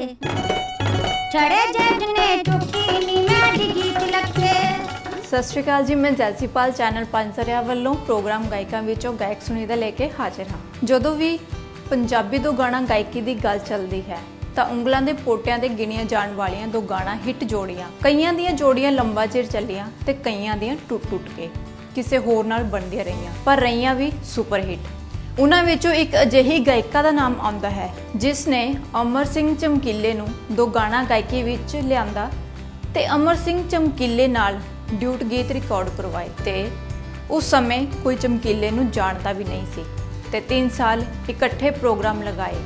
के छड़े जेठ ने चुकी नी मैं डिगी तिलक के। ਸਤਿ ਸ਼੍ਰੀ ਅਕਾਲ ਜੀ, ਮੈਂ ਜੈਸੀਪਾਲ ਚੈਨਲ ਪੰਜਸਰਿਆ ਵੱਲੋਂ ਪ੍ਰੋਗਰਾਮ ਗਾਇਕਾਂ ਵਿੱਚੋਂ ਗਾਇਕ ਸੁਨੀਤਾ ਲੈ ਕੇ ਹਾਜ਼ਰ ਹਾਂ। ਜਦੋਂ ਵੀ ਪੰਜਾਬੀ ਤੋਂ ਗਾਣਾ ਗਾਇਕੀ ਦੀ ਗੱਲ ਚੱਲਦੀ ਹੈ ਤਾਂ ਉਂਗਲਾਂ ਦੇ ਪੋਟਿਆਂ ਤੇ ਗਿਣੀਆਂ ਜਾਣ ਵਾਲੀਆਂ ਦੋ ਗਾਣਾ ਹਿੱਟ ਜੋੜੀਆਂ, ਕਈਆਂ ਦੀਆਂ ਜੋੜੀਆਂ ਲੰਬਾ ਚਿਰ ਚੱਲੀਆਂ ਤੇ ਕਈਆਂ ਦੀਆਂ ਟੁੱਟ ਕੇ ਕਿਸੇ ਹੋਰ ਨਾਲ ਬਣਦੀਆਂ ਰਹੀਆਂ, ਪਰ ਰਹੀਆਂ ਵੀ ਸੁਪਰ ਹਿੱਟ। ਉਹਨਾਂ ਵਿੱਚੋਂ ਇੱਕ ਅਜਿਹੀ ਗਾਇਕਾ ਦਾ ਨਾਮ ਆਉਂਦਾ ਹੈ ਜਿਸ ਨੇ ਅਮਰ ਸਿੰਘ ਚਮਕੀਲੇ ਨੂੰ ਦੋ ਗਾਣਾ ਗਾਇਕੀ ਵਿੱਚ ਲਿਆਂਦਾ ਤੇ ਅਮਰ ਸਿੰਘ ਚਮਕੀਲੇ ਨਾਲ ਡਿਊਟ ਗੀਤ ਰਿਕਾਰਡ ਕਰਵਾਏ ਤੇ ਉਸ ਸਮੇਂ ਕੋਈ ਚਮਕੀਲੇ ਨੂੰ ਜਾਣਦਾ ਵੀ ਨਹੀਂ ਸੀ ਤੇ 3 ਸਾਲ ਇਕੱਠੇ ਪ੍ਰੋਗਰਾਮ ਲਗਾਏ।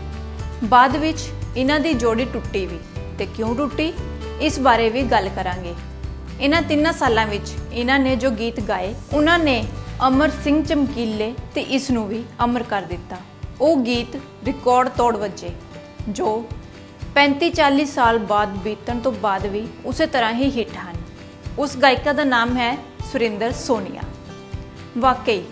ਬਾਅਦ ਵਿੱਚ ਇਹਨਾਂ ਦੀ ਜੋੜੀ ਟੁੱਟੀ ਵੀ ਤੇ ਕਿਉਂ ਟੁੱਟੀ ਇਸ ਬਾਰੇ ਵੀ ਗੱਲ ਕਰਾਂਗੇ। ਇਹਨਾਂ 3 ਸਾਲਾਂ ਵਿੱਚ ਇਹਨਾਂ ਨੇ ਜੋ ਗੀਤ ਗਾਏ ਉਹਨਾਂ ਨੇ ਅਮਰ ਸਿੰਘ ਚਮਕੀਲੇ ਤੇ ਇਸ ਨੂੰ ਵੀ ਅਮਰ ਕਰ ਦਿੱਤਾ। ਉਹ ਗੀਤ ਰਿਕਾਰਡ ਤੋੜ ਵੱਜੇ ਜੋ 35-40 ਸਾਲ ਬਾਅਦ ਬੀਤਣ ਤੋਂ ਬਾਅਦ ਵੀ ਉਸੇ ਤਰ੍ਹਾਂ ਹੀ ਹਿੱਟ ਹਨ। ਉਸ ਗਾਇਕਾ ਦਾ ਨਾਮ ਹੈ ਸੁਰਿੰਦਰ ਸੋਨੀਆ। ਵਾਕਈ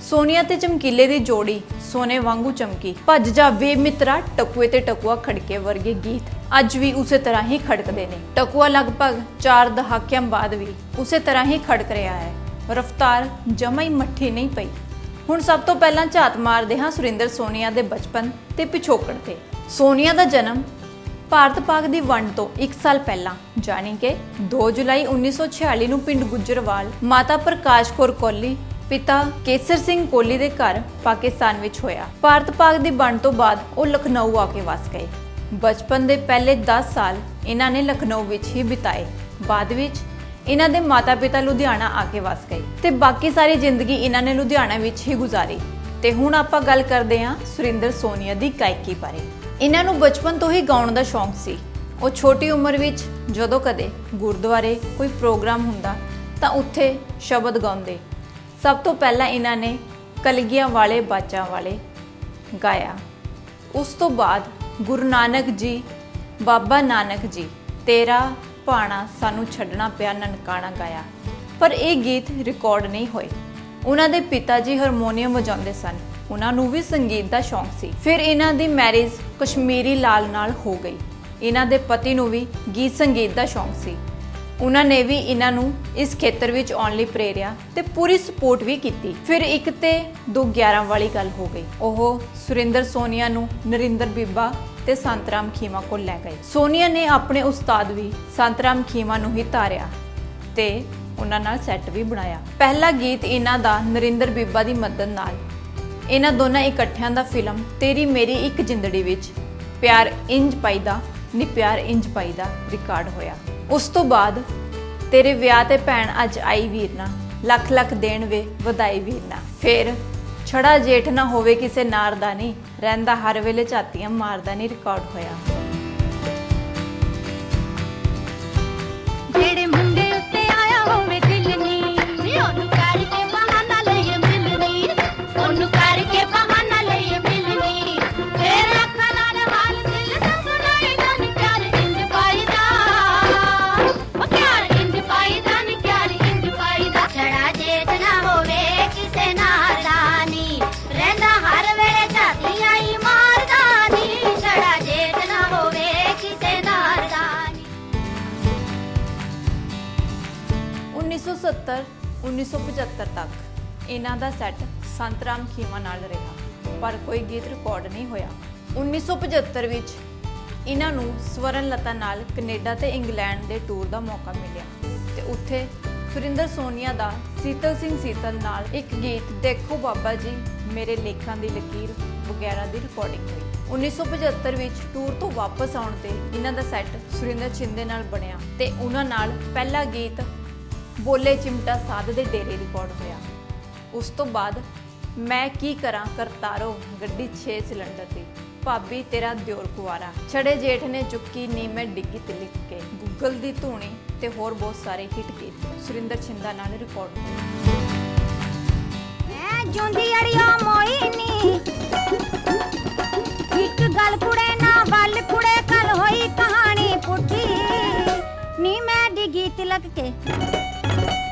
ਸੋਨੀਆ ਤੇ ਚਮਕੀਲੇ ਦੀ ਜੋੜੀ ਸੋਨੇ ਵਾਂਗੂ ਚਮਕੀ। ਭੱਜ ਜਾ ਵੇ ਮਿੱਤਰਾ, ਟਕੂਏ ਤੇ ਟਕੂਆ ਖੜਕੇ ਵਰਗੇ ਗੀਤ ਅੱਜ ਵੀ ਉਸੇ ਤਰ੍ਹਾਂ ਹੀ ਖੜਕਦੇ ਨੇ। ਟਕੂਆ ਲਗਭਗ 4 ਦਹਾਕਿਆਂ ਬਾਅਦ ਵੀ ਉਸੇ ਤਰ੍ਹਾਂ ਹੀ ਖੜਕ ਰਿਹਾ ਹੈ। ਰਫ਼ਤਾਰ ਜਮਾ ਹੀ ਮੱਠੀ ਨਹੀਂ ਪਈ। ਹੁਣ ਸਭ ਤੋਂ ਪਹਿਲਾਂ ਝਾਤ ਮਾਰਦੇ ਹਾਂ ਸੁਰਿੰਦਰ ਸੋਨੀਆ ਦੇ ਬਚਪਨ ਤੇ ਪਿਛੋਕੜ ਤੇ। ਸੋਨੀਆ ਦਾ ਜਨਮ ਭਾਰਤ ਪਾਕ ਦੀ ਵੰਡ ਤੋਂ 1 ਸਾਲ ਪਹਿਲਾਂ ਜਾਣੀ ਕਿ 2 ਜੁਲਾਈ 1946 ਨੂੰ ਪਿੰਡ ਗੁੱਜਰਵਾਲ ਮਾਤਾ ਪ੍ਰਕਾਸ਼ ਕੌਰ ਕੋਹਲੀ ਪਿਤਾ ਕੇਸਰ ਸਿੰਘ ਕੋਹਲੀ ਦੇ ਘਰ ਪਾਕਿਸਤਾਨ ਵਿੱਚ ਹੋਇਆ। ਭਾਰਤ ਪਾਕ ਦੀ ਵੰਡ ਤੋਂ ਬਾਅਦ ਉਹ ਲਖਨਊ ਆ ਕੇ ਵਸ ਗਏ। ਬਚਪਨ ਦੇ ਪਹਿਲੇ 10 ਸਾਲ ਇਹਨਾਂ ਨੇ ਲਖਨਊ ਵਿੱਚ ਹੀ ਬਿਤਾਏ। ਬਾਅਦ ਵਿੱਚ ਇਹਨਾਂ ਦੇ ਮਾਤਾ-ਪਿਤਾ ਲੁਧਿਆਣਾ ਆ ਕੇ ਵਸ ਗਏ ਤੇ ਬਾਕੀ ਸਾਰੀ ਜ਼ਿੰਦਗੀ ਇਹਨਾਂ ਨੇ ਲੁਧਿਆਣਾ ਵਿੱਚ ਹੀ ਗੁਜ਼ਾਰੀ। ਤੇ ਹੁਣ ਆਪਾਂ ਗੱਲ ਕਰਦੇ ਹਾਂ ਸੁਰਿੰਦਰ ਸੋਨੀਆ ਦੀ ਗਾਇਕੀ ਬਾਰੇ। ਇਹਨਾਂ ਨੂੰ ਬਚਪਨ ਤੋਂ ਹੀ ਗਾਉਣ ਦਾ ਸ਼ੌਂਕ ਸੀ। ਉਹ ਛੋਟੀ ਉਮਰ ਵਿੱਚ ਜਦੋਂ ਕਦੇ ਗੁਰਦੁਆਰੇ ਕੋਈ ਪ੍ਰੋਗਰਾਮ ਹੁੰਦਾ ਤਾਂ ਉੱਥੇ ਸ਼ਬਦ ਗਾਉਂਦੇ। ਸਭ ਤੋਂ ਪਹਿਲਾਂ ਇਹਨਾਂ ਨੇ ਕਲਗੀਆਂ ਵਾਲੇ ਬਾਜਾਂ ਵਾਲੇ ਗਾਇਆ। ਉਸ ਤੋਂ ਬਾਅਦ ਗੁਰੂ ਨਾਨਕ ਜੀ, ਬਾਬਾ ਨਾਨਕ ਜੀ, ਤੇਰਾ ਭਾਣਾ ਸਾਨੂੰ ਛੱਡਣਾ ਪਿਆ ਨਨਕਾਣਾ ਗਾਇਆ, ਪਰ ਇਹ ਗੀਤ ਰਿਕਾਰਡ ਨਹੀਂ ਹੋਏ। ਉਹਨਾਂ ਦੇ ਪਿਤਾ ਜੀ ਹਾਰਮੋਨੀਅਮ ਵਜਾਉਂਦੇ ਸਨ। ਉਹਨਾਂ ਨੂੰ ਵੀ ਸੰਗੀਤ ਦਾ ਸ਼ੌਂਕ ਸੀ। ਫਿਰ ਇਹਨਾਂ ਦੀ ਮੈਰਿਜ ਕਸ਼ਮੀਰੀ ਲਾਲ ਨਾਲ ਹੋ ਗਈ। ਇਹਨਾਂ ਦੇ ਪਤੀ ਨੂੰ ਵੀ ਗੀਤ ਸੰਗੀਤ ਦਾ ਸ਼ੌਂਕ ਸੀ। ਉਹਨਾਂ ਨੇ ਵੀ ਇਹਨਾਂ ਨੂੰ ਇਸ ਖੇਤਰ ਵਿੱਚ ਆਉਣ ਲਈ ਪ੍ਰੇਰਿਆ ਤੇ ਪੂਰੀ ਸਪੋਰਟ ਵੀ ਕੀਤੀ। ਫਿਰ 1 ਤੇ 2-11 ਵਾਲੀ ਗੱਲ ਹੋ ਗਈ। ਉਹ ਸੁਰਿੰਦਰ ਸੋਨੀਆ ਨੂੰ ਨਰਿੰਦਰ ਬੀਬਾ ਤੇ ਸੰਤਰਾਮ ਖੀਮਾ ਕੋਲ ਲੈ ਗਏ। ਸੋਨੀਆ ਨੇ ਆਪਣੇ ਉਸਤਾਦ ਵੀ ਸੰਤਰਾਮ ਖੀਮਾ ਨੂੰ ਹੀ ਧਾਰਿਆ ਤੇ ਉਹਨਾਂ ਨਾਲ ਸੈੱਟ ਵੀ ਬਣਾਇਆ। ਪਹਿਲਾ ਗੀਤ ਇਹਨਾਂ ਦਾ ਨਰਿੰਦਰ ਬੀਬਾ ਦੀ ਮਦਦ ਨਾਲ ਇਹਨਾਂ ਦੋਨਾਂ ਇਕੱਠਿਆਂ ਦਾ ਫਿਲਮ ਤੇਰੀ ਮੇਰੀ ਇੱਕ ਜਿੰਦੜੀ ਵਿੱਚ ਪਿਆਰ ਇੰਜ ਪਾਈਦਾ ਨੀ ਪਿਆਰ ਇੰਜ ਪਾਈਦਾ ਰਿਕਾਰਡ ਹੋਇਆ। ਉਸ ਤੋਂ ਬਾਅਦ ਤੇਰੇ ਵਿਆਹ ਤੇ ਭੈਣ ਅੱਜ ਆਈ ਵੀਰਨਾ, ਲੱਖ ਲੱਖ ਦੇਣ ਵੇ ਵਧਾਈ ਵੀਰਨਾ। ਫਿਰ ਛੜਾ ਜੇਠ ਨਾ ਹੋਵੇ ਕਿਸੇ ਨਾਰ ਦਾ ਨੀ, ਰਹਿੰਦਾ ਹਰ ਵੇਲੇ ਝਾਤੀਆਂ ਮਾਰਦਾ ਨੀ ਰਿਕਾਰਡ ਹੋਇਆ। ਜਿਹੜੇ ਮੁੰਡੇ ਉੱਤੇ ਆਇਆ ਹੋਵੇ ਦਿਲ ਨੀ, ਉਹਨੂੰ ਕਰਕੇ ਬਹਾਨਾ ਲਈ ਮਿਲਣੀ, ਉਹਨੂੰ ਕਰਕੇ ਬਹਾਨਾ ਲਈ ਮਿਲਣੀ। ਤੇਰੇ ਅੱਖਾਂ ਨਾਲ ਹਾਲ ਦਿਲ ਦਾ ਸੁਣਾਏਗਾ ਨੀ ਪਿਆਰ ਇੰਜ ਪਾਈਦਾ, ਉਹ ਪਿਆਰ ਇੰਜ ਪਾਈਦਾ ਨੀ ਪਿਆਰ ਇੰਜ ਪਾਈਦਾ। ਛੜਾ ਜੇਠ ਨਾ ਹੋਵੇ ਕਿਸੇ ਨਾਰ ਦਾ ਨੀ, ਰਹਿੰਦਾ ਹਰ ਵੇਲੇ ਝਾਤੀਆਂ ਹੀ ਮਾਰਦਾ ਨੀ। ਛੜਾ ਜੇਠ ਨਾ ਹੋਵੇ ਕਿਸੇ ਨਾਰ ਦਾ ਨੀ। 1970-1975 ਤੱਕ ਇਹਨਾਂ ਦਾ ਸੈੱਟ ਸੰਤਰਾਮ ਖੀਮਾ ਨਾਲ ਰਿਹਾ, ਪਰ ਕੋਈ ਗੀਤ ਰਿਕਾਰਡ ਨਹੀਂ ਹੋਇਆ। 1975 ਵਿੱਚ ਇਹਨਾਂ ਨੂੰ ਸਵਰਨ ਲਤਾ ਨਾਲ ਕੈਨੇਡਾ ਤੇ ਇੰਗਲੈਂਡ ਦੇ ਟੂਰ ਦਾ ਮੌਕਾ ਮਿਲਿਆ ਤੇ ਉੱਥੇ ਸੁਰਿੰਦਰ ਸੋਨੀਆ ਦਾ ਸੀਤਲ ਸਿੰਘ ਸੀਤਲ ਨਾਲ ਇੱਕ ਗੀਤ ਦੇਖੋ ਬਾਬਾ ਜੀ ਮੇਰੇ ਲੇਖਾਂ ਦੀ ਲਕੀਰ ਵਗੈਰਾ ਦੀ ਰਿਕਾਰਡਿੰਗ ਹੋਈ। 1975 ਵਿੱਚ ਟੂਰ ਤੋਂ ਵਾਪਸ ਆਉਣ ਤੇ ਇਹਨਾਂ ਦਾ ਸੈੱਟ ਸੁਰਿੰਦਰ ਛਿੰਦੇ ਨਾਲ ਬਣਿਆ ਤੇ ਉਹਨਾਂ ਨਾਲ ਪਹਿਲਾ ਗੀਤ ਬੋਲੇ ਚਿਮਟਾ ਸਾਧ ਦੇ ਡੇਰੇ ਰਿਕਾਰਡ ਹੋਇਆ। ਉਸ ਤੋਂ ਬਾਅਦ ਮੈਂ ਕੀ ਕਰਾਂ ਕਰਤਾਰੋ ਗੱਡੀ 6 ਸਿਲੰਡਰ ਦੀ, ਭਾਬੀ ਤੇਰਾ ਦਿਓਰ ਕੁਆਰਾ, ਛੜੇ ਜੇਠ ਨੇ ਚੁੱਕੀ ਨੀ ਮੈਂ ਡਿੱਗੀ ਤੇ ਲਿਖ ਕੇ, ਗੂਗਲ ਦੀ ਧੂਣੀ ਤੇ ਹੋਰ ਬਹੁਤ ਸਾਰੇ ਹਿੱਟ ਗੀਤ ਸੁਰਿੰਦਰ ਛਿੰਦਾ ਨਾਲ ਰਿਕਾਰਡ ਹੋਏ। ਮੈਂ ਜੁੰਦੀ ਅੜਿਓ ਮੋਈ ਨੀ, ਇੱਕ ਗੱਲ ਕੁੜੇ ਨਾ ਵੱਲ ਕੁੜੇ ਕੱਲ ਹੋਈ ਕਹਾਣੀ ਪੁੱਠੀ ਨੀ। ਮੈਂ ਡਿੱਗੀ ਤਿਲਕ ਕੇ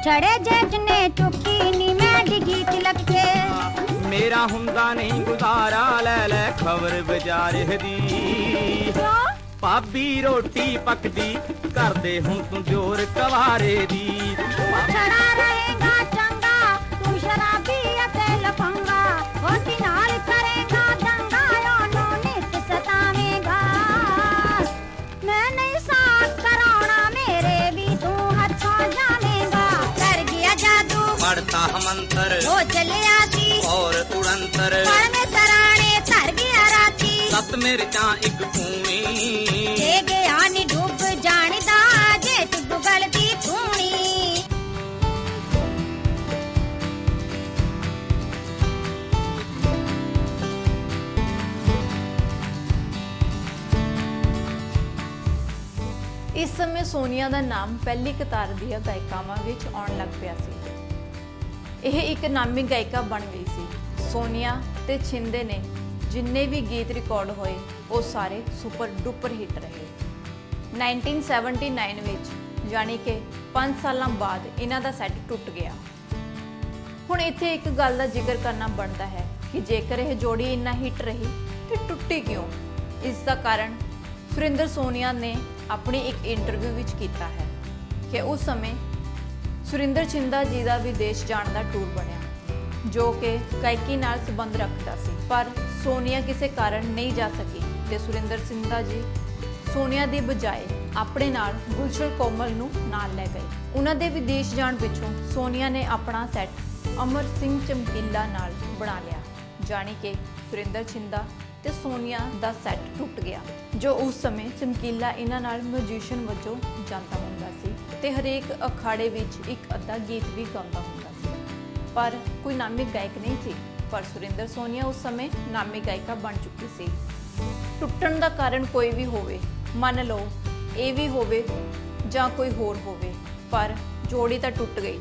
ਛੜੇ ਜੇਠ ਨੇ ਚੁੱਕੀ ਨੀ ਮੈਂ ਡਿੱਗੀ ਤਿਲਕ ਕੇ। मेरा हुंदा नहीं गुजारा, ले ले खबर बाजार दी। ਭਾਬੀ ਰੋਟੀ ਪੱਕਦੀ ਕਰਦੇ ਹੁਣ ਤੂੰ ਜ਼ੋਰ ਕਵਾਰੇ ਦੀ ਛੜਾ ਰਹੇਗਾ ਚੰਗਾ ਤੂੰ ਸ਼ਰਾਬੀ ਅਤੇ ਲਫੰਗਾ ਵੋਟੀ ਨਾਲ ਕਰੇਗਾ ਦੰਗਾ ਉਹਨੂੰ ਨਿਤ ਸਤਾਵੇਂਗਾ ਮੈਂ ਨਹੀਂ ਸਾਥ ਕਰਾਉਣਾ ਮੇਰੇ ਵੀ ਤੂੰ ਹੱਥੋਂ ਜਾਵੇਂਗਾ ਕਰ ਗਿਆ ਜਾਦੂ ਪੜਤਾ ਮੰਤਰ ਹੋ ਚੱਲਿਆ ਸੀ ਔਰ ਉੜੰਤਰ ਪਰ ਮੈਂ ਸਰਾਣੇ ਧਰ ਗਿਆ ਰਾਤੀ ਸੱਤ ਮਿਰਚਾਂ ਇੱਕ ਪੂਣੀ ਦੇ ਗਿਆ ਨੀ ਡੁੱਬ ਜਾਣਦਾ ਜੇ ਤੂੰ ਗਲਤੀ ਧੂਣੀ ਇਸ ਸਮੇਂ ਸੋਨੀਆ ਦਾ ਨਾਮ ਪਹਿਲੀ ਕਤਾਰ ਦੀਆਂ ਗਾਇਕਾਵਾਂ ਵਿੱਚ ਆਉਣ ਲੱਗ ਪਿਆ ਸੀ। ਇਹ ਇੱਕ ਨਾਮੀ ਗਾਇਕਾ ਬਣ ਗਈ ਸੀ। ਸੋਨੀਆ ਤੇ ਛਿੰਦੇ ਨੇ ਜਿੰਨੇ ਵੀ ਗੀਤ ਰਿਕਾਰਡ ਹੋਏ ਉਹ ਸਾਰੇ ਸੁਪਰ ਡੁਪਰ ਹਿੱਟ ਰਹੇ। 1979 ਵਿੱਚ ਯਾਨੀ ਕਿ 5 ਸਾਲਾਂ ਬਾਅਦ ਇਹਨਾਂ ਦਾ ਸੈੱਟ ਟੁੱਟ ਗਿਆ। ਹੁਣ ਇੱਥੇ ਇੱਕ ਗੱਲ ਦਾ ਜ਼ਿਕਰ ਕਰਨਾ ਬਣਦਾ ਹੈ ਕਿ ਜੇਕਰ ਇਹ ਜੋੜੀ ਇੰਨਾ ਹਿੱਟ ਰਹੀ ਤੇ ਟੁੱਟੀ ਕਿਉਂ। ਇਸ ਦਾ ਕਾਰਨ ਸੁਰਿੰਦਰ ਸੋਨੀਆ ਨੇ ਆਪਣੀ ਇੱਕ ਇੰਟਰਵਿਊ ਵਿੱਚ ਕੀਤਾ ਹੈ ਕਿ ਉਸ ਸਮੇਂ ਸੁਰਿੰਦਰ ਛਿੰਦਾ ਜੀ ਦਾ ਵਿਦੇਸ਼ ਜਾਣ ਦਾ ਟੂਰ ਬਣਿਆ ਜੋ ਕਿ ਗਾਇਕੀ ਨਾਲ ਸੰਬੰਧ ਰੱਖਦਾ ਸੀ, ਪਰ ਸੋਨੀਆ ਕਿਸੇ ਕਾਰਨ ਨਹੀਂ ਜਾ ਸਕੀ ਤੇ ਸੁਰਿੰਦਰ ਛਿੰਦਾ ਜੀ ਸੋਨੀਆ ਦੀ ਬਜਾਏ ਆਪਣੇ ਨਾਲ ਗੁਲਸ਼ਨ ਕੋਮਲ ਨੂੰ ਨਾਲ ਲੈ ਗਏ। ਉਹਨਾਂ ਦੇ ਵਿਦੇਸ਼ ਜਾਣ ਪਿੱਛੋਂ ਸੋਨੀਆ ਨੇ ਆਪਣਾ ਸੈੱਟ ਅਮਰ ਸਿੰਘ ਚਮਕੀਲਾ ਨਾਲ ਬਣਾ ਲਿਆ, ਜਾਣੀ ਕਿ ਸੁਰਿੰਦਰ ਛਿੰਦਾ ਤੇ ਸੋਨੀਆ ਦਾ ਸੈੱਟ ਟੁੱਟ ਗਿਆ। ਜੋ ਉਸ ਸਮੇਂ ਚਮਕੀਲਾ ਇਹਨਾਂ ਨਾਲ ਮਿਊਜ਼ੀਸ਼ੀਅਨ ਵਜੋਂ ਜਾਂਦਾ ਹੁੰਦਾ ਸੀ ਤੇ ਹਰੇਕ ਅਖਾੜੇ ਵਿੱਚ ਇੱਕ ਅੱਧਾ ਗੀਤ ਵੀ ਗਾਉਂਦਾ ਹੁੰਦਾ ਸੀ, ਪਰ ਕੋਈ ਨਾਮੀ ਗਾਇਕ ਨਹੀਂ ਸੀ। ਪਰ ਸੁਰਿੰਦਰ ਸੋਨੀਆ ਉਸ ਸਮੇਂ ਨਾਮੀ ਗਾਇਕਾ ਬਣ ਚੁੱਕੀ ਸੀ। ਟੁੱਟਣ ਦਾ ਕਾਰਨ ਕੋਈ ਵੀ ਹੋਵੇ, ਮੰਨ ਲਓ ਇਹ ਵੀ ਹੋਵੇ ਜਾਂ ਕੋਈ ਹੋਰ ਹੋਵੇ, ਪਰ ਜੋੜੀ ਤਾਂ ਟੁੱਟ ਗਈ।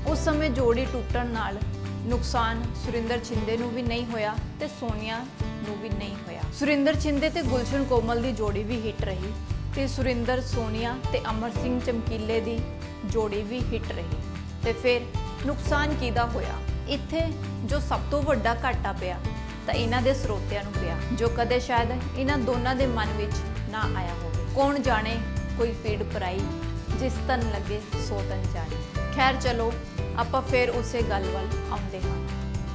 ਉਸ ਸਮੇਂ ਜੋੜੀ ਟੁੱਟਣ ਨਾਲ ਨੁਕਸਾਨ ਸੁਰਿੰਦਰ ਛਿੰਦੇ ਨੂੰ ਵੀ ਨਹੀਂ ਹੋਇਆ ਤੇ ਸੋਨੀਆ ਨੂੰ ਵੀ ਨਹੀਂ ਹੋਇਆ। ਸੁਰਿੰਦਰ ਛਿੰਦੇ ਤੇ ਗੁਲਸ਼ਨ ਕੋਮਲ ਦੀ ਜੋੜੀ ਵੀ ਹਿੱਟ ਰਹੀ ਤੇ ਸੁਰਿੰਦਰ ਸੋਨੀਆ ਤੇ ਅਮਰ ਸਿੰਘ ਚਮਕੀਲੇ ਦੀ ਜੋੜੀ ਵੀ ਹਿੱਟ ਰਹੀ। ਤੇ ਫਿਰ ਨੁਕਸਾਨ ਕਿਹਦਾ ਹੋਇਆ? ਇੱਥੇ ਜੋ ਸਭ ਤੋਂ ਵੱਡਾ ਘਾਟਾ ਪਿਆ ਤਾਂ ਇਹਨਾਂ ਦੇ ਸਰੋਤਿਆਂ ਨੂੰ ਪਿਆ, ਜੋ ਕਦੇ ਸ਼ਾਇਦ ਇਹਨਾਂ ਦੋਨਾਂ ਦੇ ਮਨ ਵਿੱਚ ਨਾ ਆਇਆ ਹੋਵੇ। ਕੌਣ ਜਾਣੇ ਕੋਈ ਫੀਡ ਪਰਾਈ, ਜਿਸ ਤਨ ਲੱਗੇ ਸੋ ਤਨ ਜਾਣੇ। ਖੈਰ ਚਲੋ ਆਪਾਂ ਫਿਰ ਉਸੇ ਗੱਲ ਵੱਲ ਆਉਂਦੇ ਹਾਂ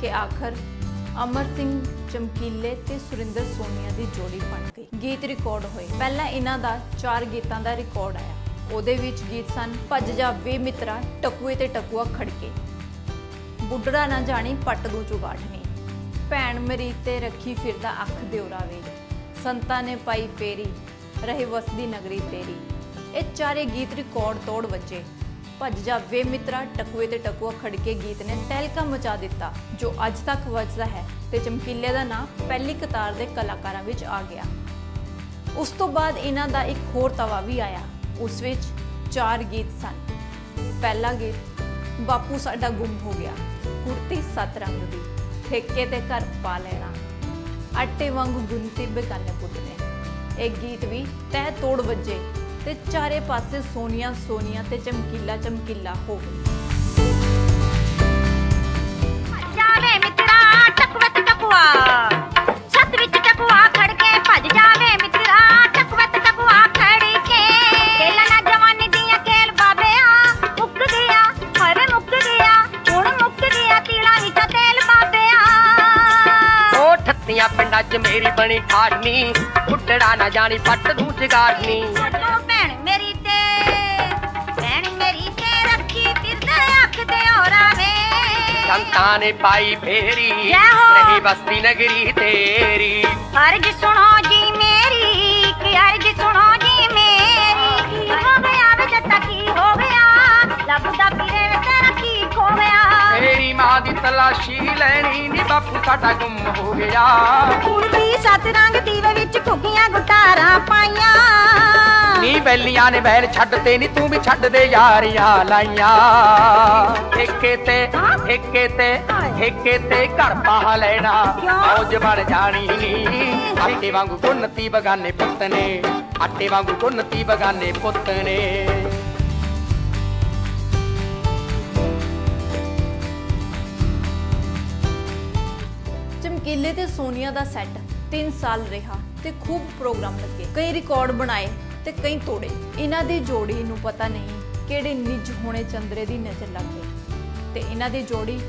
ਕਿ ਆਖਰ ਅਮਰ ਸਿੰਘ ਚਮਕੀਲੇ ਤੇ ਸੁਰਿੰਦਰ ਸੋਨੀਆ ਦੀ ਜੋੜੀ ਬਣ ਗਈ। ਗੀਤ ਰਿਕਾਰਡ ਹੋਏ। ਪਹਿਲਾਂ ਇਹਨਾਂ ਦਾ 4 ਗੀਤਾਂ ਦਾ ਰਿਕਾਰਡ ਆਇਆ। ਉਹਦੇ ਵਿੱਚ ਗੀਤ ਸਨ ਭੱਜ ਜਾ ਵੇ ਮਿੱਤਰਾ, ਟਕੂਏ ਤੇ ਟਕੂਆ ਖੜਕੇ, ਬੁੱਢੜਾ ਨਾ ਜਾਣੀ ਪੱਟ ਦੂ ਚੁਗਾਠਨੀ, ਭੈਣ ਮੇਰੀ ਤੇ ਰੱਖੀ ਫਿਰਦਾ ਅੱਖ ਦਿਉਰਾ ਵੇ, ਸੰਤਾਂ ਨੇ ਪਾਈ ਫੇਰੀ, ਰਹੇ ਵਸਦੀ ਨਗਰੀ ਤੇਰੀ। ਇਹ ਚਾਰੇ ਗੀਤ ਰਿਕਾਰਡ ਤੋੜ ਵੱਜੇ। ਭੱਜ ਜਾ ਵੇ ਮਿੱਤਰਾ, ਟਕੂਏ ਤੇ ਟਕੂਆ ਖੜਕੇ ਗੀਤ ਨੇ ਤਹਿਲਕਾ ਮਚਾ ਦਿੱਤਾ, ਜੋ ਅੱਜ ਤੱਕ ਵੱਜਦਾ ਹੈ ਤੇ ਚਮਕੀਲੇ ਦਾ ਨਾਮ ਪਹਿਲੀ ਕਤਾਰ ਦੇ ਕਲਾਕਾਰਾਂ ਵਿੱਚ ਆ ਗਿਆ। ਉਸ ਤੋਂ ਬਾਅਦ ਇਹਨਾਂ ਦਾ ਇੱਕ ਹੋਰ ਤਵਾ ਵੀ ਆਇਆ। ਉਸ ਵਿੱਚ 4 ਗੀਤ ਸਨ। ਪਹਿਲਾ ਗੀਤ ਬਾਪੂ ਸਾਡਾ ਗੁੰਮ ਹੋ ਗਿਆ, ਕੁੜਤੀ 7 ਰੰਗ ਦੀ, ਠੇਕੇ ਤੇ ਘਰ ਪਾ ਲੈਣਾ, ਆਟੇ ਵਾਂਗੂ ਗੁੰਨਤੀ ਬੇਗਾਨੇ ਪੁੱਤ ਨੇ। ਇਹ ਗੀਤ ਵੀ ਤਹਿ ਤੋੜ ਵੱਜੇ ਤੇ ਚਾਰੇ ਪਾਸੇ ਸੋਨੀਆ ਸੋਨੀਆ ਤੇ ਚਮਕੀਲਾ ਚਮਕੀਲਾ ਹੋ ਗਈ। ਜਾਵੇ ਮਿੱਤਰਾ ਟਕਵਤ ਟਕਵਾ, ਛੱਤ ਵਿੱਚ ਟਕਵਾ ਖੜ ਕੇ ਭੱਜ ਜਾਵੇ ਮਿੱਤਰਾ ਟਕਵਤ ਟਕਵਾ ਖੜ ਕੇ। ਖੇਲਾਂ ਨਾ ਜਵਾਨੀ ਦੀਆਂ ਖੇਲ ਬਾਬਿਆ, ਮੁੱਕ ਗਿਆ ਹਰੇ ਮੁੱਕ ਗਿਆ, ਹੁਣ ਮੁੱਕ ਗਿਆ ਤੀਲਾਂ ਵਿੱਚ ਤੇਲ ਬਾਬਿਆ। ਉਹ ਠੱਤੀਆਂ ਪਿੰਡਾਂ 'ਚ ਮੇਰੀ ਬਣੀ ਠਾਠਨੀ, ਬੁੱਢੜਾ ਨਾ ਜਾਣੀ ਪੱਟ ਦੂੰ ਚਗਾਠਨੀ। ਭੈਣ ਮੇਰੀ ਤੇ ਰੱਖੀ ਫਿਰਦਾ ਅੱਖ ਤੇ ਔਰਾ ਵੇ, ਸੰਤਾਂ ਨੇ ਪਾਈ ਫੇਰੀ, ਜੈ ਹੋ। ਰਹੀ ਬਸਤੀ ਨਗਰੀ ਤੇਰੀ। ਅਰਜ ਸੁਣੋ ਜੀ ਮੇਰੀ, ਕਿ ਅਰਜ ਸੁਣੋ ਜੀ ਮੇਰੀ। ਕੀ ਹੋ ਗਿਆ ਵੇ ਜੱਟਾ ਕੀ ਹੋ ਗਿਆ, ਲੱਭਦਾ ਫਿਰੇ ਵੇ ਤੇਰਾ ਕੀ ਖੋ ਗਿਆ। ਤੇਰੀ ਮਾਂ ਦੀ ਤਲਾਸ਼ੀ ਲੈਣੀ ਨੀ, ਬਾਪੂ ਸਾਡਾ ਗੁੰਮ ਹੋ ਗਿਆ। ਕੁੜਤੀ 7 ਰੰਗ ਦੀਵੇ ਵਿੱਚ ਘੁੱਗੀਆਂ ਗੁਟਾਰਾਂ ਪਾਈਆਂ, ਨੀ ਬੈਲੀਆਂ ਨੇ ਬੈਲ ਛੱਡਦੇ ਨੀ, ਤੂੰ ਵੀ ਛੱਡ ਦੇ ਯਾਰੀਆਂ ਲਾਈਆਂ। ਠੇਕੇ ਤੇ ਘਰ ਪਾ ਲੈਣਾ, ਫੌਜ ਬਣ ਜਾਣੀ ਨੀ। ਆਟੇ ਵਾਂਗੂ ਗੁੰਨਤੀ ਬਗਾਨੇ ਪੁੱਤ ਨੇ, ਆਟੇ ਵਾਂਗੂ ਗੁੰਨਤੀ ਬਗਾਨੇ ਪੁੱਤ ਨੇ। ਚਮਕੀਲੇ ਤੇ ਸੋਨੀਆ ਦਾ ਸੈੱਟ 3 ਸਾਲ ਰਿਹਾ ਤੇ ਤੇ ਖੂਬ ਪ੍ਰੋਗਰਾਮ ਲੱਗੇ, ਕਈ ਰਿਕਾਰਡ ਬਣਾਏ ਤੇ ਕਈ ਤੋੜੇ। ਇਹਨਾਂ ਦੀ ਜੋੜੀ ਨੂੰ ਪਤਾ ਨਹੀਂ ਕਿਹੜੇ ਨਿੱਜ ਹੋਣੇ ਚੰਦਰੇ ਦੀ ਨਜ਼ਰ ਲੱਗ ਗਈ ਤੇ ਇਹਨਾਂ ਦੀ ਜੋੜੀ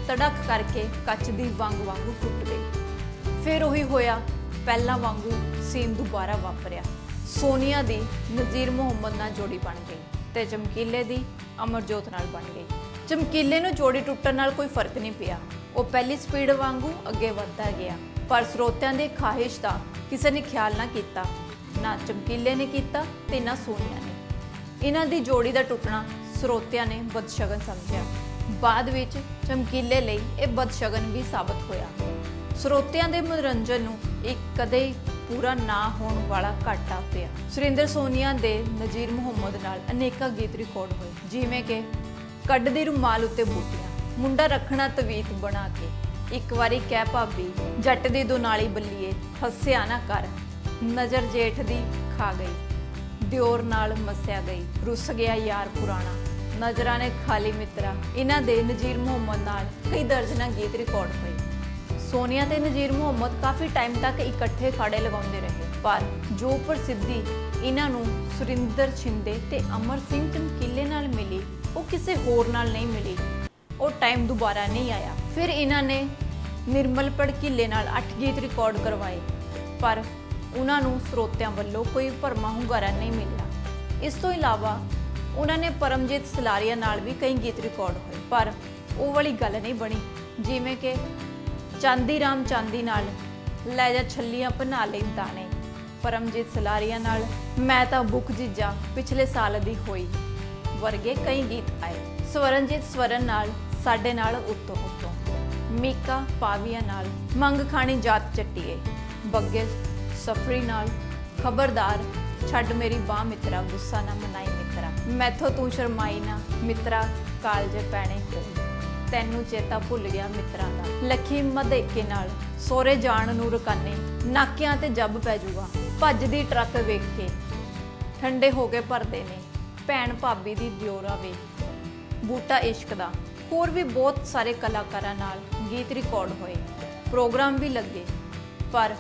ਤੜਕ ਕਰਕੇ ਕੱਚ ਦੀ ਵੰਗ ਵਾਂਗੂ ਟੁੱਟ ਗਈ। ਫਿਰ ਉਹੀ ਹੋਇਆ, ਪਹਿਲਾਂ ਵਾਂਗੂ ਸੀਨ ਦੁਬਾਰਾ ਵਾਪਰਿਆ। ਸੋਨੀਆ ਦੀ ਨਜ਼ੀਰ ਮੁਹੰਮਦ ਨਾਲ ਜੋੜੀ ਬਣ ਗਈ ਤੇ ਚਮਕੀਲੇ ਦੀ ਅਮਰਜੋਤ ਨਾਲ ਬਣ ਗਈ। ਚਮਕੀਲੇ ਨੂੰ ਜੋੜੀ ਟੁੱਟਣ ਨਾਲ ਕੋਈ ਫਰਕ ਨਹੀਂ ਪਿਆ, ਉਹ ਪਹਿਲੀ ਸਪੀਡ ਵਾਂਗੂ ਅੱਗੇ ਵਧਦਾ ਗਿਆ। ਪਰ ਸਰੋਤਿਆਂ ਦੀ ਖਾਹਿਸ਼ ਦਾ ਕਿਸੇ ਨੇ ਖਿਆਲ ਨਾ ਕੀਤਾ, ਨਾ ਚਮਕੀਲੇ ਨੇ ਕੀਤਾ ਤੇ ਨਾ ਸੋਨੀਆ ਨੇ। ਇਹਨਾਂ ਦੀ ਜੋੜੀ ਦਾ ਟੁੱਟਣਾ ਸਰੋਤਿਆਂ ਨੇ ਬਦਸ਼ਗਨ ਸਮਝਿਆ। ਬਾਅਦ ਵਿੱਚ ਚਮਕੀਲੇ ਲਈ ਇਹ ਬਦਸ਼ਗਨ ਵੀ ਸਾਬਤ ਹੋਇਆ। ਸਰੋਤਿਆਂ ਦੇ ਮਨੋਰੰਜਨ ਨੂੰ ਇੱਕ ਕਦੇ ਪੂਰਾ ਨਾ ਹੋਣ ਵਾਲਾ ਘਾਟਾ ਪਿਆ। ਸੁਰਿੰਦਰ ਸੋਨੀਆ ਦੇ ਨਜ਼ੀਰ ਮੁਹੰਮਦ ਨਾਲ ਅਨੇਕਾਂ ਗੀਤ ਰਿਕਾਰਡ ਹੋਏ, ਜਿਵੇਂ ਕਿ ਕੱਢਦੀ ਰੁਮਾਲ ਉੱਤੇ ਬੂਟੀਆਂ, ਮੁੰਡਾ ਰੱਖਣਾ ਤਵੀਤ ਬਣਾ ਕੇ, ਇੱਕ ਵਾਰੀ ਕਹਿ ਭਾਬੀ, ਜੱਟ ਦੀ ਦੁਨਾਲੀ ਬੱਲੀਏ, ਹੱਸਿਆ ਨਾ ਕਰ, ਨਜ਼ਰ ਜੇਠ ਦੀ ਖਾ ਗਈ, ਦਿਓਰ ਨਾਲ ਮੱਸਿਆ ਗਈ, ਰੁੱਸ ਗਿਆ ਯਾਰ ਪੁਰਾਣਾ, ਨਜ਼ਰਾਂ ਨੇ ਖਾਲੀ ਮਿੱਤਰਾ। ਇਹਨਾਂ ਦੇ ਨਜ਼ੀਰ ਮੁਹੰਮਦ ਨਾਲ ਕਈ ਦਰਜਨਾਂ ਗੀਤ ਰਿਕਾਰਡ ਹੋਏ। ਸੋਨੀਆ ਤੇ ਨਜ਼ੀਰ ਮੁਹੰਮਦ ਕਾਫੀ ਟਾਈਮ ਤੱਕ ਇਕੱਠੇ ਖਾੜੇ ਲਗਾਉਂਦੇ ਰਹੇ, ਪਰ ਜੋ ਪ੍ਰਸਿੱਧੀ ਇਹਨਾਂ ਨੂੰ ਸੁਰਿੰਦਰ ਛਿੰਦੇ ਤੇ ਅਮਰ ਸਿੰਘ ਚਮਕੀਲੇ ਨਾਲ ਮਿਲੀ, ਉਹ ਕਿਸੇ ਹੋਰ ਨਾਲ ਨਹੀਂ ਮਿਲੀ। ਉਹ ਟਾਈਮ ਦੁਬਾਰਾ ਨਹੀਂ ਆਇਆ। ਫਿਰ ਇਹਨਾਂ ਨੇ ਨਿਰਮਲ ਭੜਕੀਲੇ ਨਾਲ 8 ਗੀਤ ਰਿਕਾਰਡ ਕਰਵਾਏ, ਪਰ ਉਹਨਾਂ ਨੂੰ ਸਰੋਤਿਆਂ ਵੱਲੋਂ ਕੋਈ ਭਰਮਾ ਹੁੰਗਾਰਾ ਨਹੀਂ ਮਿਲਿਆ। ਇਸ ਤੋਂ ਇਲਾਵਾ ਉਹਨਾਂ ਨੇ ਪਰਮਜੀਤ ਸਲਾਰੀਆ ਨਾਲ ਵੀ ਕਈ ਗੀਤ ਰਿਕਾਰਡ ਹੋਏ, ਪਰ ਉਹ ਵਾਲੀ ਗੱਲ ਨਹੀਂ ਬਣੀ। ਜਿਵੇਂ ਕਿ ਚਾਂਦੀ ਰਾਮ ਚਾਂਦੀ ਨਾਲ ਲੈ ਜਾ ਛੱਲੀਆਂ ਬਣਾ ਲੈ ਦਾਣੇ, ਪਰਮਜੀਤ ਸਲਾਰੀਆ ਨਾਲ ਮੈਂ ਤਾਂ ਬੁੱਕ ਜੀਜਾ ਪਿਛਲੇ ਸਾਲ ਦੀ ਹੋਈ ਵਰਗੇ ਕਈ ਗੀਤ ਆਏ। ਸਵਰਨਜੀਤ ਸਵਰਨ ਨਾਲ ਸਾਡੇ ਨਾਲ ਉੱਤੋਂ ਉੱਤੋਂ, ਮੀਕਾ ਪਾਵੀਆ ਨਾਲ ਮੰਗ ਖਾਣੀ ਜਾਤ ਚੱਟੀਏ, ਬੱਗੇ ਸਫਰੀ ਨਾਲ ਖਬਰਦਾਰ, ਛੱਡ ਮੇਰੀ ਬਾਹ ਮਿੱਤਰਾ, ਗੁੱਸਾ ਨਾ ਮਨਾਈ ਮਿੱਤਰਾ, ਮੈਥੋਂ ਤੂੰ ਸ਼ਰਮਾਈ ਨਾ ਮਿੱਤਰਾ, ਕਾਲਜੇ ਪੈਣੇ ਹੋ, ਤੈਨੂੰ ਚੇਤਾ ਭੁੱਲ ਗਿਆ ਮਿੱਤਰਾਂ ਦਾ, ਲੱਖੀ ਮਦੇਕੇ ਨਾਲ ਸੋਰੇ ਜਾਣ ਨੂੰ ਰਕਾਨੇ, ਨਾਕਿਆਂ ਤੇ ਜੱਬ ਪੈ ਜੂਗਾ, ਭੱਜਦੀ ਟਰੱਕ ਵੇਖ ਕੇ ਠੰਡੇ ਹੋ ਕੇ ਭਰਦੇ ਨੇ, ਭੈਣ ਭਾਬੀ ਦੀ ਦਿਓਰਾ ਵੇ, ਬੂਟਾ ਇਸ਼ਕ ਦਾ। ਹੋਰ ਵੀ ਬਹੁਤ ਸਾਰੇ ਕਲਾਕਾਰਾਂ ਨਾਲ ਗੀਤ ਰਿਕਾਰਡ ਹੋਏ, ਪ੍ਰੋਗਰਾਮ ਵੀ ਲੱਗੇ, ਪਰ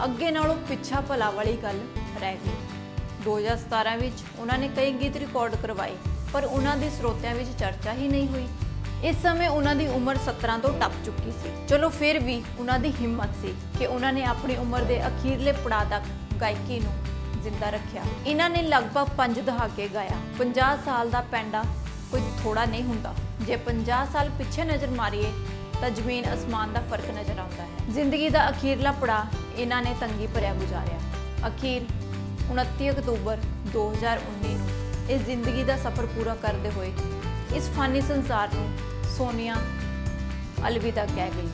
ਅੱਗੇ ਨਾਲੋਂ ਪਿੱਛਾ ਭਲਾ ਵਾਲੀ ਗੱਲ ਰਹਿ ਗਈ। 2017 ਵਿੱਚ ਉਹਨਾਂ ਨੇ ਕਈ ਗੀਤ ਰਿਕਾਰਡ ਕਰਵਾਏ, ਪਰ ਉਹਨਾਂ ਦੀ ਸਰੋਤਿਆਂ ਵਿੱਚ ਚਰਚਾ ਹੀ ਨਹੀਂ ਹੋਈ। ਇਸ ਸਮੇਂ ਉਹਨਾਂ ਦੀ ਉਮਰ 17 ਤੋਂ ਟੱਪ ਚੁੱਕੀ ਸੀ। ਚਲੋ ਫਿਰ ਵੀ ਉਹਨਾਂ ਦੀ ਹਿੰਮਤ ਸੀ ਕਿ ਉਹਨਾਂ ਨੇ ਆਪਣੀ ਉਮਰ ਦੇ ਅਖੀਰਲੇ ਪੜਾਅ ਤੱਕ ਗਾਇਕੀ ਨੂੰ ਜ਼ਿੰਦਾ ਰੱਖਿਆ। ਇਹਨਾਂ ਨੇ ਲਗਭਗ 5 ਦਹਾਕੇ ਗਾਇਆ। 50 ਸਾਲ ਦਾ ਪੈਂਡਾ ਕੋਈ ਥੋੜਾ ਨਹੀਂ ਹੁੰਦਾ। ਜੇ 50 ਸਾਲ ਪਿੱਛੇ ਨਜ਼ਰ ਮਾਰੀਏ ਤਾਂ ਜ਼ਮੀਨ ਅਸਮਾਨ ਦਾ ਫਰਕ ਨਜ਼ਰ ਆਉਂਦਾ ਹੈ। ਜ਼ਿੰਦਗੀ ਦਾ ਅਖੀਰਲਾ ਪੜਾਅ ਇਹਨਾਂ ਨੇ ਤੰਗੀ ਭਰਿਆ ਗੁਜ਼ਾਰਿਆ। ਅਖੀਰ 29 ਅਕਤੂਬਰ 2019 ਨੂੰ ਇਸ ਜ਼ਿੰਦਗੀ ਦਾ ਸਫ਼ਰ ਪੂਰਾ ਕਰਦੇ ਹੋਏ ਇਸ ਫਾਨੀ ਸੰਸਾਰ ਨੂੰ ਸੋਨੀਆ ਅਲਵਿਦਾ ਕਹਿ ਗਈ।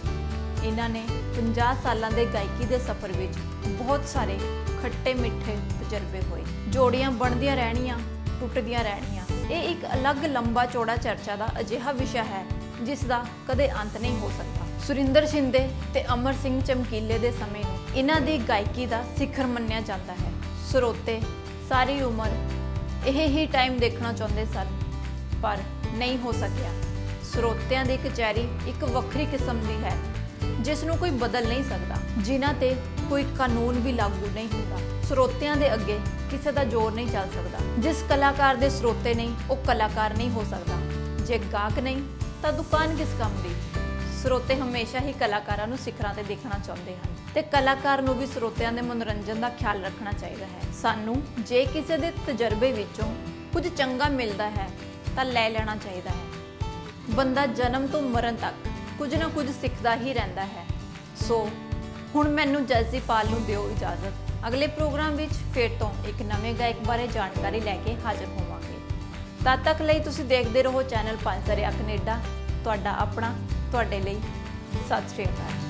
ਇਹਨਾਂ ਨੇ 50 ਸਾਲਾਂ ਦੇ ਗਾਇਕੀ ਦੇ ਸਫ਼ਰ ਵਿੱਚ ਬਹੁਤ ਸਾਰੇ ਖੱਟੇ ਮਿੱਠੇ ਤਜਰਬੇ ਹੋਏ। ਜੋੜੀਆਂ ਬਣਦੀਆਂ ਰਹਿਣੀਆਂ, ਟੁੱਟਦੀਆਂ ਰਹਿਣੀਆਂ। ਇਹ ਇੱਕ ਅਲੱਗ ਲੰਬਾ ਚੌੜਾ ਚਰਚਾ ਦਾ ਅਜਿਹਾ ਵਿਸ਼ਾ ਹੈ ਜਿਸ ਦਾ ਕਦੇ ਅੰਤ ਨਹੀਂ ਹੋ ਸਕਦਾ। ਸੁਰਿੰਦਰ ਛਿੰਦੇ ਤੇ ਅਮਰ ਸਿੰਘ ਚਮਕੀਲੇ ਦੇ ਸਮੇਂ ਨੂੰ ਇਹਨਾਂ ਦੀ ਗਾਇਕੀ ਦਾ ਸਿਖਰ ਮੰਨਿਆ ਜਾਂਦਾ ਹੈ। ਸਰੋਤੇ ਸਾਰੀ ਉਮਰ ਇਹ ਹੀ ਟਾਈਮ ਦੇਖਣਾ ਚਾਹੁੰਦੇ ਸਨ, ਪਰ ਨਹੀਂ ਹੋ ਸਕਿਆ। ਸਰੋਤਿਆਂ ਦੀ ਕਚਹਿਰੀ ਇੱਕ ਵੱਖਰੀ ਕਿਸਮ ਦੀ ਹੈ ਜਿਸ ਨੂੰ ਕੋਈ ਬਦਲ ਨਹੀਂ ਸਕਦਾ, ਜਿਨ੍ਹਾਂ ਤੇ ਕੋਈ ਕਾਨੂੰਨ ਵੀ ਲਾਗੂ ਨਹੀਂ ਹੁੰਦਾ। ਸਰੋਤਿਆਂ ਦੇ ਅੱਗੇ ਕਿਸੇ ਦਾ ਜ਼ੋਰ ਨਹੀਂ ਚੱਲ ਸਕਦਾ। ਜਿਸ ਕਲਾਕਾਰ ਦੇ ਸਰੋਤੇ ਨਹੀਂ, ਉਹ ਕਲਾਕਾਰ ਨਹੀਂ ਹੋ ਸਕਦਾ। ਜੇ ਗਾਹਕ ਨਹੀਂ ਤਾਂ ਦੁਕਾਨ ਕਿਸ ਕੰਮ ਦੀ। ਸਰੋਤੇ ਹਮੇਸ਼ਾ ਹੀ ਕਲਾਕਾਰਾਂ ਨੂੰ ਸਿਖਰਾਂ ਤੇ ਦੇਖਣਾ ਚਾਹੁੰਦੇ ਹਨ ਤੇ ਕਲਾਕਾਰ ਨੂੰ ਵੀ ਸਰੋਤਿਆਂ ਦੇ ਮਨੋਰੰਜਨ ਦਾ ਖਿਆਲ ਰੱਖਣਾ ਚਾਹੀਦਾ ਹੈ। ਸਾਨੂੰ ਜੇ ਕਿਸੇ ਦੇ ਤਜਰਬੇ ਵਿੱਚੋਂ ਕੁਝ ਚੰਗਾ ਮਿਲਦਾ ਹੈ ਤਾਂ ਲੈ ਲੈਣਾ ਚਾਹੀਦਾ ਹੈ। ਬੰਦਾ ਜਨਮ ਤੋਂ ਮਰਨ ਤੱਕ ਕੁਝ ਨਾ ਕੁਝ ਸਿੱਖਦਾ ਹੀ ਰਹਿੰਦਾ ਹੈ। ਸੋ ਹੁਣ ਮੈਨੂੰ ਜੈਸੀਪਾਲ ਨੂੰ ਦਿਓ ਇਜਾਜ਼ਤ। ਅਗਲੇ ਪ੍ਰੋਗਰਾਮ ਵਿੱਚ ਫਿਰ ਤੋਂ ਇੱਕ ਨਵੇਂ ਗਾਇਕ ਬਾਰੇ ਜਾਣਕਾਰੀ ਲੈ ਕੇ ਹਾਜ਼ਰ ਹੋਵਾਂਗੇ। ਤਦ ਤੱਕ ਲਈ ਤੁਸੀਂ ਦੇਖਦੇ ਰਹੋ ਚੈਨਲ ਪੰਜਸਰਿਆ ਕੈਨੇਡਾ। ਤੁਹਾਡਾ ਆਪਣਾ, ਤੁਹਾਡੇ ਲਈ। ਸਤਿ ਸ਼੍ਰੀ ਅਕਾਲ।